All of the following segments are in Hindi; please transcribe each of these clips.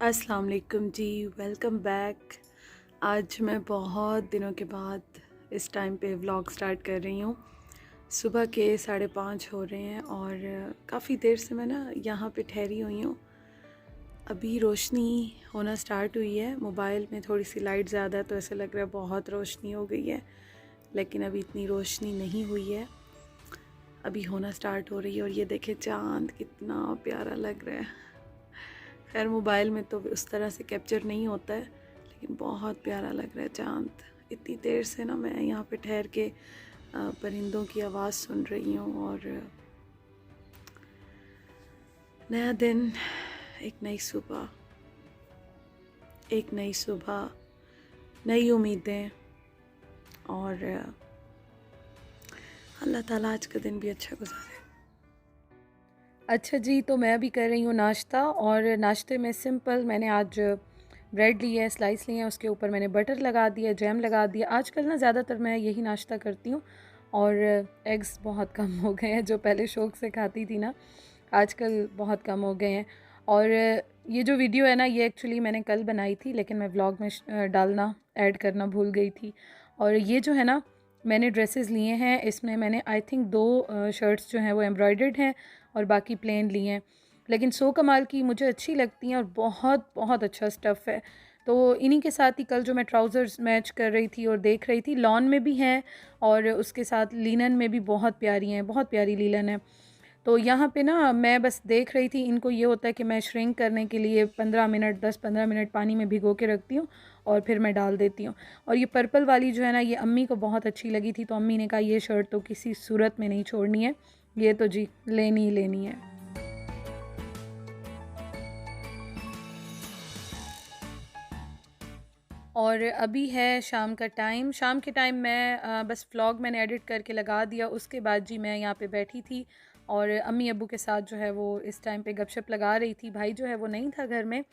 अस्सलाम वालेकुम जी, वेलकम बैक। आज मैं बहुत दिनों के बाद इस टाइम पे व्लॉग स्टार्ट कर रही हूँ। सुबह के 5:30 हो रहे हैं और काफ़ी देर से मैं ना यहाँ पे ठहरी हुई हूँ। अभी रोशनी होना स्टार्ट हुई है। मोबाइल में थोड़ी सी लाइट ज़्यादा है तो ऐसे लग रहा है बहुत रोशनी हो गई है, लेकिन अभी इतनी रोशनी नहीं हुई है, अभी होना स्टार्ट हो रही है। और ये देखे चाँद कितना प्यारा लग रहा है। खैर मोबाइल में तो उस तरह से कैप्चर नहीं होता है, लेकिन बहुत प्यारा लग रहा है चाँद। इतनी देर से ना मैं यहाँ पे ठहर के परिंदों की आवाज़ सुन रही हूँ। और नया दिन, एक नई सुबह, नई उम्मीदें, और अल्लाह ताला आज का दिन भी अच्छा गुजारे। अच्छा जी, तो मैं अभी कर रही हूँ नाश्ता, और नाश्ते में सिंपल मैंने आज ब्रेड ली है, स्लाइस ली है, उसके ऊपर मैंने बटर लगा दिया, जैम लगा दिया। आजकल ना ज़्यादातर मैं यही नाश्ता करती हूँ, और एग्स बहुत कम हो गए हैं। जो पहले शौक़ से खाती थी ना, आजकल बहुत कम हो गए हैं। और ये जो वीडियो है ना, ये एक्चुअली मैंने कल बनाई थी, लेकिन मैं व्लॉग में डालना ऐड करना भूल गई थी। और ये जो है ना, मैंने ड्रेसेस लिए हैं, इसमें मैंने आई थिंक 2 शर्ट्स जो हैं वो एम्ब्रॉयडर्ड हैं और बाकी प्लेन लिए हैं, लेकिन सो कमाल की मुझे अच्छी लगती हैं और बहुत बहुत अच्छा स्टफ़ है। तो इन्हीं के साथ ही कल जो मैं ट्राउज़र्स मैच कर रही थी और देख रही थी, लॉन में भी हैं और उसके साथ लिनन में भी बहुत प्यारी हैं, बहुत प्यारी लिनन है। तो यहाँ पे ना मैं बस देख रही थी, इनको ये होता है कि मैं श्रिंक करने के लिए 15 मिनट 10-15 मिनट पानी में भिगो के रखती हूँ और फिर मैं डाल देती हूँ। और ये पर्पल वाली जो है ना, ये अम्मी को बहुत अच्छी लगी थी, तो अम्मी ने कहा ये शर्ट तो किसी सूरत में नहीं छोड़नी है, ये तो जी लेनी ही लेनी है। और अभी है शाम का टाइम। शाम के टाइम मैं बस व्लॉग मैंने एडिट करके लगा दिया। उसके बाद जी मैं यहाँ पे बैठी थी और अम्मी अब्बू के साथ जो है वो इस टाइम पे गपशप लगा रही थी। भाई जो है वो नहीं था घर में,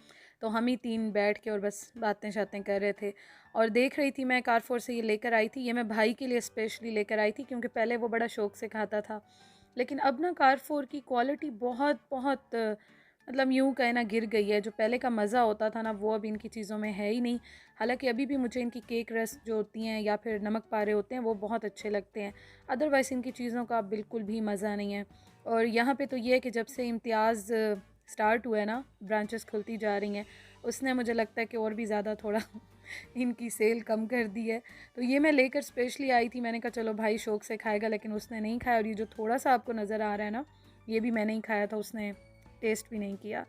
तो हम ही 3 बैठ के और बस बातें शातें कर रहे थे। और देख रही थी मैं, कारफोर से ये लेकर आई थी। ये मैं भाई के लिए स्पेशली लेकर आई थी, क्योंकि पहले वो बड़ा शौक़ से खाता था, लेकिन अब ना कारफोर की क्वालिटी बहुत बहुत मतलब यूँ कहे ना गिर गई है। जो पहले का मज़ा होता था ना, वो अब इनकी चीज़ों में है ही नहीं। हालांकि अभी भी मुझे इनकी केक रस जो होती हैं या फिर नमक पारे होते हैं, वो बहुत अच्छे लगते हैं। अदरवाइज़ इनकी चीज़ों का बिल्कुल भी मज़ा नहीं है। और यहाँ पे तो ये है कि जब से इम्तियाज़ स्टार्ट हुआ है ना, ब्रांचेस खुलती जा रही हैं, उसने मुझे लगता है कि और भी ज़्यादा थोड़ा इनकी सेल कम कर दी है। तो ये मैं लेकर स्पेशली आई थी। मैंने कहा चलो भाई शौक़ से खाएगा, लेकिन उसने नहीं खाया। और ये जो थोड़ा सा आपको नज़र आ रहा है ना, ये भी मैंने ही खाया था, उसने टेस्ट भी नहीं किया।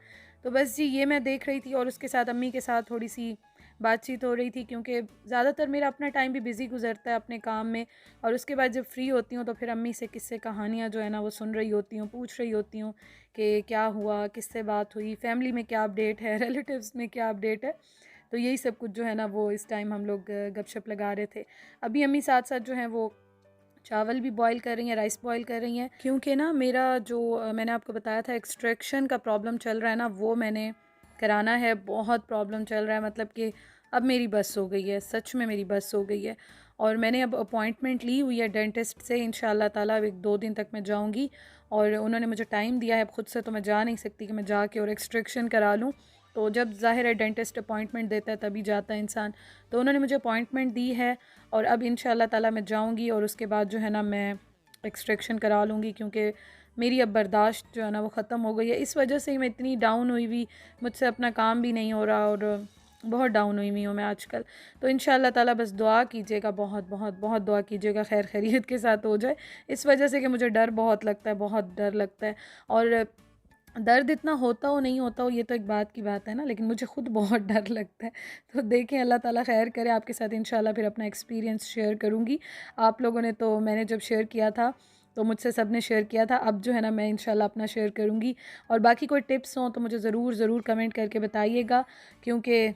तो बस जी ये मैं देख रही थी और उसके साथ अम्मी के साथ थोड़ी सी बातचीत हो रही थी, क्योंकि ज़्यादातर मेरा अपना टाइम भी बिज़ी गुजरता है अपने काम में। और उसके बाद जब फ्री होती हूँ तो फिर अम्मी से किस्से कहानियाँ जो है ना वो सुन रही होती हूँ, पूछ रही होती हूँ कि क्या हुआ, किससे बात हुई, फैमिली में क्या अपडेट है, रिलेटिव्स में क्या अपडेट है। तो यही सब कुछ जो है ना वो इस टाइम हम लोग गपशप लगा रहे थे। अभी अम्मी साथ साथ जो है वो चावल भी बॉईल कर रही हैं, राइस बॉईल कर रही हैं, क्योंकि ना मेरा जो मैंने आपको बताया था एक्सट्रैक्शन का प्रॉब्लम चल रहा है ना, वो मैंने कराना है। बहुत प्रॉब्लम चल रहा है, मतलब कि अब मेरी बस हो गई है, सच में मेरी बस हो गई है। और मैंने अब अपॉइंटमेंट ली हुई है डेंटिस्ट से। इंशाल्लाह ताला अब 1-2 दिन तक मैं जाऊंगी, और उन्होंने मुझे टाइम दिया है। अब खुद से तो मैं जा नहीं सकती कि मैं जाके और एक्सट्रैक्शन करा लूँ। तो जब ज़ाहिर है डेंटिस्ट अपॉइंटमेंट देता है तभी जाता है इंसान। तो उन्होंने मुझे अपॉइंटमेंट दी है, और अब इंशाल्लाह ताला मैं जाऊंगी और उसके बाद जो है ना मैं एक्सट्रैक्शन करा लूँगी, क्योंकि मेरी अब बर्दाश्त जो है ना वो ख़त्म हो गई है। इस वजह से ही मैं इतनी डाउन हुई हुई, मुझसे अपना काम भी नहीं हो रहा, और बहुत डाउन हुई हूँ मैं आजकल। तो इंशाल्लाह ताला बस दुआ कीजिएगा, बहुत बहुत बहुत दुआ कीजिएगा, खैर खैरियत के साथ हो जाए। इस वजह से कि मुझे डर बहुत लगता है, बहुत डर लगता है। और दर्द इतना होता हो नहीं होता हो ये तो एक बात की बात है ना, लेकिन मुझे खुद बहुत डर लगता है। तो देखें, अल्लाह ताला खैर करे। आपके साथ इंशाल्लाह फिर अपना एक्सपीरियंस शेयर करूँगी। आप लोगों ने तो, मैंने जब शेयर किया था तो मुझसे सब ने शेयर किया था, अब जो है ना मैं इंशाल्लाह अपना शेयर करूँगी। और बाकी कोई टिप्स हों तो मुझे ज़रूर कमेंट करके बताइएगा, क्योंकि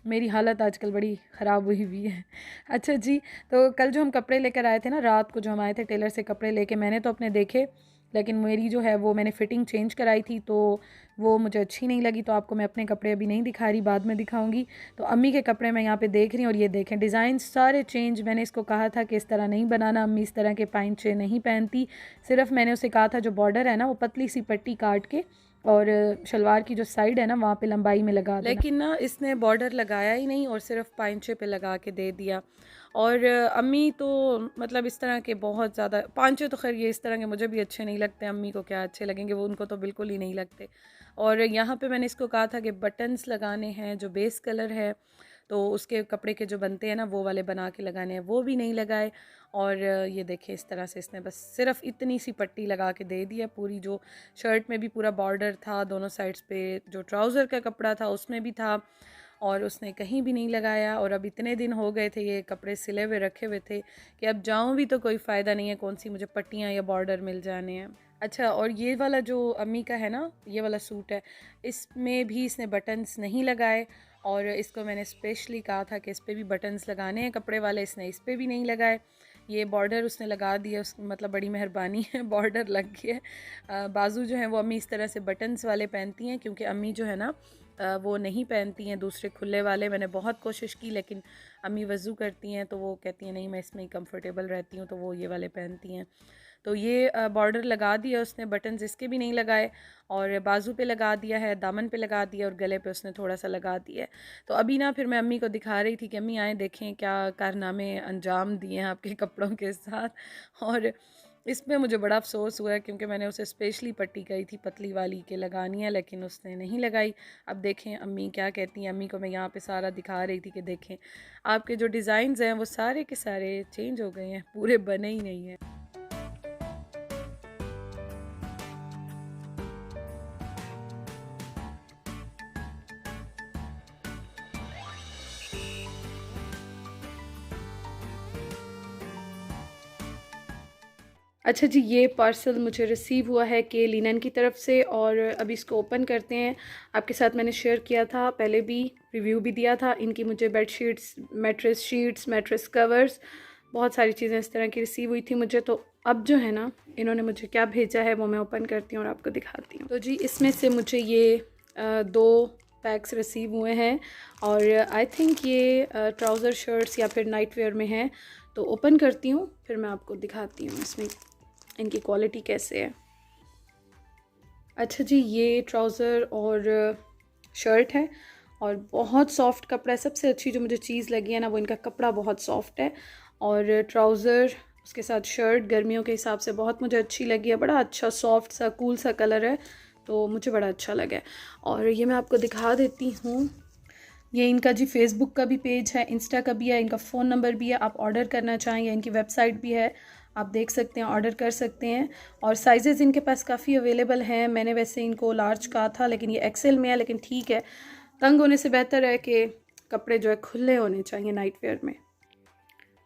मेरी हालत आजकल बड़ी ख़राब हुई हुई है। अच्छा जी, तो कल जो हम कपड़े लेकर आए थे ना, रात को जो हम आए थे टेलर से कपड़े लेके, मैंने तो अपने देखे, लेकिन मेरी जो है वो मैंने फ़िटिंग चेंज कराई थी, तो वो मुझे अच्छी नहीं लगी। तो आपको मैं अपने कपड़े अभी नहीं दिखा रही, बाद में दिखाऊंगी। तो अम्मी के कपड़े मैं यहाँ पे देख रही हूँ, और ये देखें डिज़ाइन सारे चेंज। मैंने इसको कहा था कि इस तरह नहीं बनाना, अम्मी इस तरह के पाइंचे नहीं पहनती। सिर्फ मैंने उसे कहा था जो बॉर्डर है ना वो पतली सी पट्टी काट के और शलवार की जो साइड है ना वहाँ पे लंबाई में लगा देना। लेकिन ना इसने बॉर्डर लगाया ही नहीं और सिर्फ पांचे पे लगा के दे दिया। और अम्मी तो मतलब इस तरह के बहुत ज़्यादा पांचे तो खैर ये इस तरह के मुझे भी अच्छे नहीं लगते, अम्मी को क्या अच्छे लगेंगे, वो उनको तो बिल्कुल ही नहीं लगते। और यहाँ पे मैंने इसको कहा था कि बटन्स लगाने हैं, जो बेस कलर है तो उसके कपड़े के जो बनते हैं ना वो वाले बना के लगाने हैं, वो भी नहीं लगाए। और ये देखिए इस तरह से इसने बस सिर्फ इतनी सी पट्टी लगा के दे दिया। पूरी जो शर्ट में भी पूरा बॉर्डर था दोनों साइड्स पे, जो ट्राउज़र का कपड़ा था उसमें भी था, और उसने कहीं भी नहीं लगाया। और अब इतने दिन हो गए थे ये कपड़े सिले हुए रखे हुए थे कि अब जाऊँ भी तो कोई फ़ायदा नहीं है, कौन सी मुझे पट्टियाँ या बॉर्डर मिल जाने हैं। अच्छा, और ये वाला जो अम्मी का है ना, ये वाला सूट है, इसमें भी इसने बटन्स नहीं लगाए। और इसको मैंने स्पेशली कहा था कि इस पर भी बटन्स लगाने हैं कपड़े वाले, इसने इस पर भी नहीं लगाए। ये बॉर्डर उसने लगा दिया, उस मतलब बड़ी मेहरबानी है, बॉर्डर लग गया। बाजू जो है वो अम्मी इस तरह से बटन्स वाले पहनती हैं, क्योंकि अम्मी जो है ना वो नहीं पहनती हैं दूसरे खुले वाले। मैंने बहुत कोशिश की लेकिन अम्मी वज़ू करती हैं तो वो कहती हैं नहीं मैं इसमें ही कंफर्टेबल रहती हूँ, तो वो ये वाले पहनती हैं। तो ये बॉर्डर लगा दिया उसने, बटन्स इसके भी नहीं लगाए, और बाजू पे लगा दिया है, दामन पे लगा दिया, और गले पे उसने थोड़ा सा लगा दिया है। तो अभी ना फिर मैं अम्मी को दिखा रही थी कि अम्मी आए देखें क्या कारनामे अंजाम दिए हैं आपके कपड़ों के साथ। और इसमें मुझे बड़ा अफसोस हुआ है क्योंकि मैंने उसे स्पेशली पट्टी कही थी पतली वाली के लगानी है, लेकिन उसने नहीं लगाई। अब देखें अम्मी क्या कहती हैं। अम्मी को मैं यहाँ पे सारा दिखा रही थी कि देखें आपके जो डिज़ाइंस हैं वो सारे के सारे चेंज हो गए हैं, पूरे बने ही नहीं हैं। अच्छा जी, ये पार्सल मुझे रिसीव हुआ है के लिनन की तरफ से, और अभी इसको ओपन करते हैं। आपके साथ मैंने शेयर किया था, पहले भी रिव्यू भी दिया था। इनकी मुझे bedsheets, mattress sheets, mattress covers, बहुत सारी चीज़ें इस तरह की रिसीव हुई थी मुझे। तो अब जो है ना इन्होंने मुझे क्या भेजा है वो मैं ओपन करती हूँ और आपको दिखाती हूँ। तो जी इसमें से मुझे ये 2 पैक्स रिसीव हुए हैं, और आई थिंक ये ट्राउज़र शर्ट्स या फिर नाइट वेयर में है। तो ओपन करती हूँ फिर मैं आपको दिखाती हूँ इसमें इनकी क्वालिटी कैसे है। अच्छा जी, ये ट्राउज़र और शर्ट है और बहुत सॉफ्ट कपड़ा है। सबसे अच्छी जो मुझे चीज़ लगी है ना वो इनका कपड़ा बहुत सॉफ्ट है, और ट्राउज़र उसके साथ शर्ट गर्मियों के हिसाब से बहुत मुझे अच्छी लगी है। बड़ा अच्छा सॉफ्ट सा कूल सा कलर है, तो मुझे बड़ा अच्छा लगा है। और ये मैं आपको दिखा देती हूँ, ये इनका जी फेसबुक का भी पेज है, इंस्टा का भी है, इनका फ़ोन नंबर भी है। आप ऑर्डर करना चाहें या इनकी वेबसाइट भी है, आप देख सकते हैं, ऑर्डर कर सकते हैं। और साइज़ेज़ इनके पास काफ़ी अवेलेबल हैं। मैंने वैसे इनको लार्ज कहा था लेकिन ये एक्सेल में है, लेकिन ठीक है, तंग होने से बेहतर है कि कपड़े जो है खुले होने चाहिए नाइट वेयर में।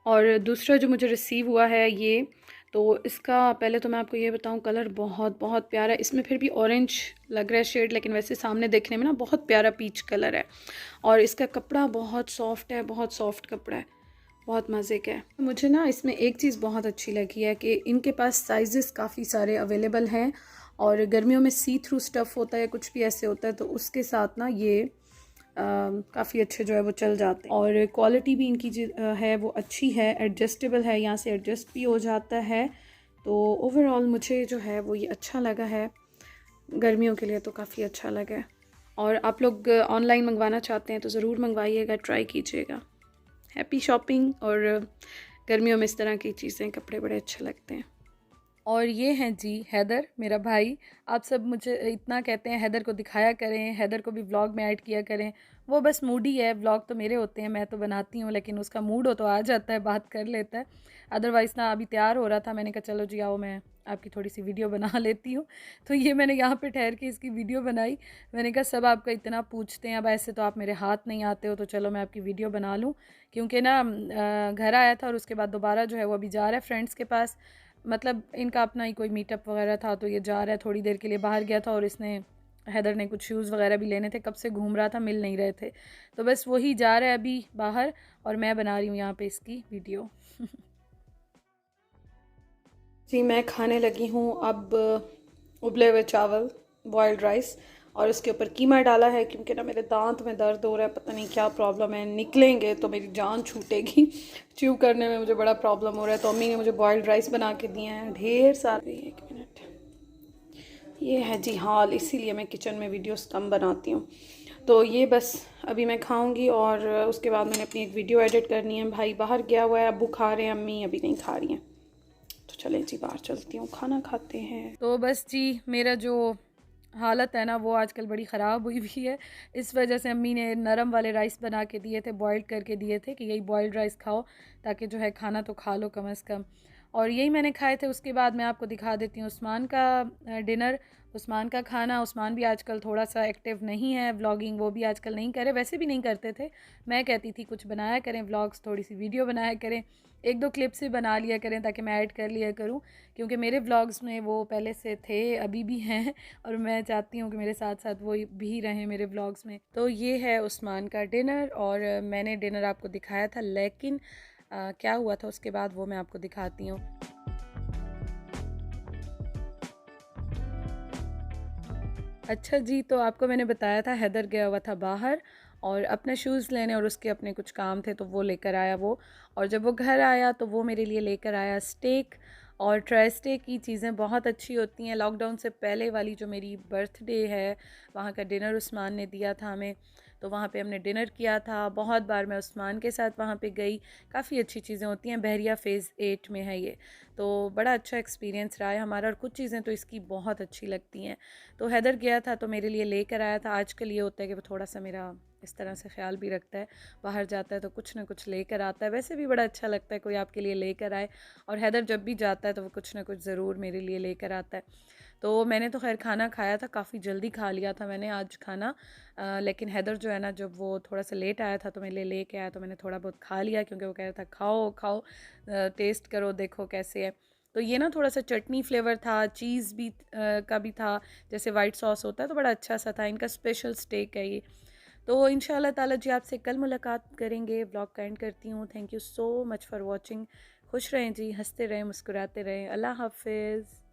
और दूसरा जो मुझे रिसीव हुआ है ये, तो इसका पहले तो मैं आपको ये बताऊं, कलर बहुत बहुत प्यारा है। इसमें फिर भी ऑरेंज लग रहा है शेड, लेकिन वैसे सामने देखने में ना बहुत प्यारा पीच कलर है। और इसका कपड़ा बहुत सॉफ्ट है, बहुत सॉफ्ट कपड़ा है, बहुत मज़े का है। मुझे ना इसमें एक चीज़ बहुत अच्छी लगी है कि इनके पास साइज़ेस काफ़ी सारे अवेलेबल हैं, और गर्मियों में सी थ्रू स्टफ़ होता है, कुछ भी ऐसे होता है, तो उसके साथ ना ये काफ़ी अच्छे जो है वो चल जाते हैं। और क्वालिटी भी इनकी है वो अच्छी है, एडजस्टेबल है, यहाँ से एडजस्ट भी हो जाता है। तो ओवरऑल मुझे जो है वो ये अच्छा लगा है, गर्मियों के लिए तो काफ़ी अच्छा लगा है। और आप लोग ऑनलाइन मंगवाना चाहते हैं तो ज़रूर मंगवाइएगा, ट्राई कीजिएगा। Happy shopping. और गर्मियों में इस तरह की चीज़ें, कपड़े बड़े अच्छे लगते हैं। और ये हैं जी हैदर, मेरा भाई। आप सब मुझे इतना कहते हैं हैदर को दिखाया करें, हैदर को भी व्लॉग में ऐड किया करें। वो बस मूडी है, व्लॉग तो मेरे होते हैं, मैं तो बनाती हूँ, लेकिन उसका मूड हो तो आ जाता है, बात कर लेता है। अदरवाइज़ ना अभी तैयार हो रहा था, मैंने कहा चलो जी आओ मैं आपकी थोड़ी सी वीडियो बना लेती हूँ। तो ये मैंने यहाँ पे ठहर के इसकी वीडियो बनाई। मैंने कहा सब आपका इतना पूछते हैं, अब ऐसे तो आप मेरे हाथ नहीं आते हो, तो चलो मैं आपकी वीडियो बना लूँ। क्योंकि ना घर आया था और उसके बाद दोबारा जो है वो अभी जा रहा है फ्रेंड्स के पास। मतलब इनका अपना ही कोई मीटअप वगैरह था, तो ये जा रहा है, थोड़ी देर के लिए बाहर गया था। और इसने हैदर ने कुछ शूज़ वगैरह भी लेने थे, कब से घूम रहा था, मिल नहीं रहे थे, तो बस वही जा रहा है अभी बाहर, और मैं बना रही हूँ यहाँ पे इसकी वीडियो। जी मैं खाने लगी हूँ अब उबले हुए चावल, बॉयल्ड राइस, और उसके ऊपर कीमा डाला है, क्योंकि ना मेरे दांत में दर्द हो रहा है, पता नहीं क्या प्रॉब्लम है, निकलेंगे तो मेरी जान छूटेगी। च्यू करने में मुझे बड़ा प्रॉब्लम हो रहा है। तो अम्मी ने मुझे बॉयल्ड राइस बना के दिए हैं ढेर सारे। एक मिनट, ये है जी हाल, इसीलिए मैं किचन में वीडियोस कम बनाती हूँ। तो ये बस अभी मैं खाऊंगी और उसके बाद मैंने अपनी एक वीडियो एडिट करनी है। भाई बाहर गया हुआ है, अब्बू खा रहे हैं, अम्मी अभी नहीं खा रही हैं। तो चलें जी बाहर चलती हूँ, खाना खाते हैं। तो बस जी मेरा जो हालत है ना वो आजकल बड़ी ख़राब हुई हुई है। इस वजह से अम्मी ने नरम वाले राइस बना के दिए थे, बॉयल करके दिए थे कि यही बॉयल्ड राइस खाओ ताकि जो है खाना तो खा लो कम अज़ कम। और यही मैंने खाए थे। उसके बाद मैं आपको दिखा देती हूँ उस्मान का डिनर, उस्मान का खाना। उस्मान भी आजकल थोड़ा सा एक्टिव नहीं है, व्लॉगिंग वो भी आजकल नहीं करे, वैसे भी नहीं करते थे। मैं कहती थी कुछ बनाया करें व्लॉग्स, थोड़ी सी वीडियो बनाया करें, एक दो क्लिप्स ही बना लिया करें ताकि मैं ऐड कर लिया करूं, क्योंकि मेरे व्लॉग्स में वो पहले से थे, अभी भी हैं, और मैं चाहती हूं कि मेरे साथ साथ वो भी रहें मेरे व्लॉग्स में। तो ये है उस्मान का डिनर और मैंने डिनर आपको दिखाया था, लेकिन क्या हुआ था उसके बाद वो मैं आपको दिखाती हूँ। अच्छा जी, तो आपको मैंने बताया था हैदर गया हुआ था बाहर और अपने शूज़ लेने, और उसके अपने कुछ काम थे तो वो लेकर आया वो। और जब वो घर आया तो वो मेरे लिए लेकर आया स्टेक। और ट्राई स्टेक की चीज़ें बहुत अच्छी होती हैं। लॉकडाउन से पहले वाली जो मेरी बर्थडे है, वहाँ का डिनर उस्मान ने दिया था हमें, तो वहाँ पे हमने डिनर किया था। बहुत बार मैं उस्मान के साथ वहाँ पे गई, काफ़ी अच्छी चीज़ें होती हैं। बहरिया फ़ेज़ 8 में है ये, तो बड़ा अच्छा एक्सपीरियंस रहा है हमारा, और कुछ चीज़ें तो इसकी बहुत अच्छी लगती हैं। तो हैदर गया था तो मेरे लिए लेकर आया था। आजकल ये होता है कि वो थोड़ा सा मेरा इस तरह से ख्याल भी रखता है, बाहर जाता है तो कुछ ना कुछ लेकर आता है। वैसे भी बड़ा अच्छा लगता है कोई आपके लिए लेकर आए, और हैदर जब भी जाता है तो वो कुछ ना कुछ ज़रूर मेरे लिए लेकर आता है। तो मैंने तो खैर खाना खाया था, काफ़ी जल्दी खा लिया था मैंने आज खाना। लेकिन हैदर जो है ना, जब वो थोड़ा सा लेट आया था तो मेरे लिए लेके आया, तो मैंने थोड़ा बहुत खा लिया, क्योंकि वो कह रहा था खाओ खाओ, टेस्ट करो देखो कैसे है। तो ये ना थोड़ा सा चटनी फ्लेवर था, चीज़ भी का भी था, जैसे वाइट सॉस होता है, तो बड़ा अच्छा सा था। इनका स्पेशल स्टेक है ये। तो इंशाल्लाह ताला जी आपसे कल मुलाकात करेंगे। व्लॉग का एंड करती हूँ। Thank you so much for watching. खुश रहें जी, हंसते रहें, मुस्कुराते रहें। अल्लाह हाफिज़।